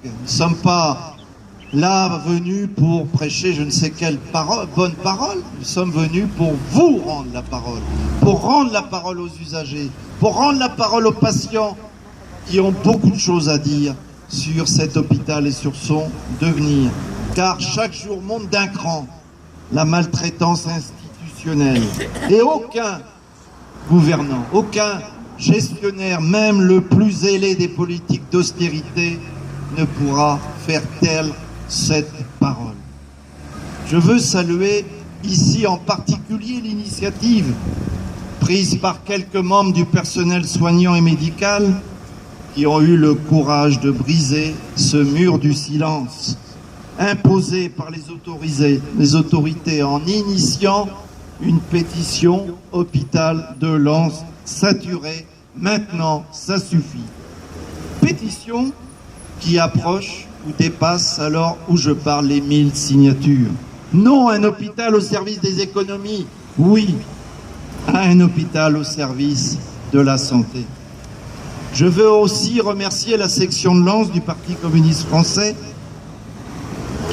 Nous ne sommes pas là venus pour prêcher je ne sais quelle bonne parole. Nous sommes venus pour vous rendre la parole, pour rendre la parole aux usagers, pour rendre la parole aux patients qui ont beaucoup de choses à dire sur cet hôpital et sur son devenir. Car chaque jour monte d'un cran la maltraitance institutionnelle. Et aucun gouvernant, aucun gestionnaire, même le plus zélé des politiques d'austérité, ne pourra faire taire cette parole. Je veux saluer ici en particulier l'initiative prise par quelques membres du personnel soignant et médical qui ont eu le courage de briser ce mur du silence imposé par les autorités en initiant une pétition « Hôpital de Lens saturé, maintenant ça suffit ». Pétition qui approche ou dépasse alors où je parle les 1000 signatures. Non à un hôpital au service des économies, oui à un hôpital au service de la santé. Je veux aussi remercier la section de Lens du Parti communiste français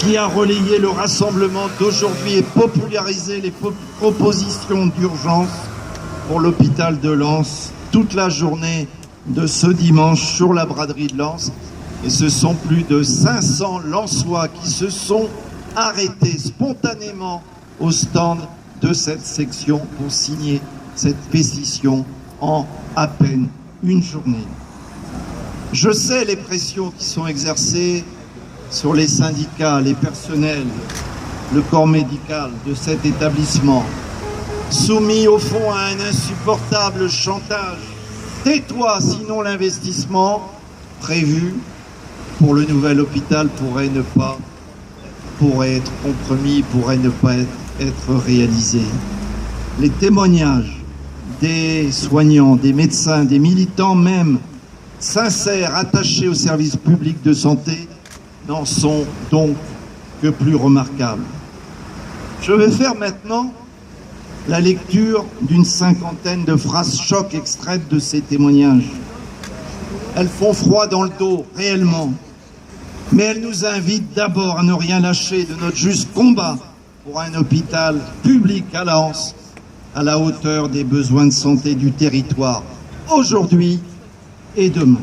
qui a relayé le rassemblement d'aujourd'hui et popularisé les propositions d'urgence pour l'hôpital de Lens toute la journée de ce dimanche sur la braderie de Lens. Et ce sont plus de 500 Lensois qui se sont arrêtés spontanément au stand de cette section pour signer cette pétition en à peine une journée. Je sais les pressions qui sont exercées sur les syndicats, les personnels, le corps médical de cet établissement, soumis au fond à un insupportable chantage. Tais-toi, sinon l'investissement prévu pour le nouvel hôpital pourrait être compromis, pourrait ne pas être réalisé. Les témoignages des soignants, des médecins, des militants même, sincères, attachés au service public de santé, n'en sont donc que plus remarquables. Je vais faire maintenant la lecture d'une cinquantaine de phrases chocs extraites de ces témoignages. Elles font froid dans le dos, réellement, mais elles nous invitent d'abord à ne rien lâcher de notre juste combat pour un hôpital public à Lens, à la hauteur des besoins de santé du territoire, aujourd'hui et demain.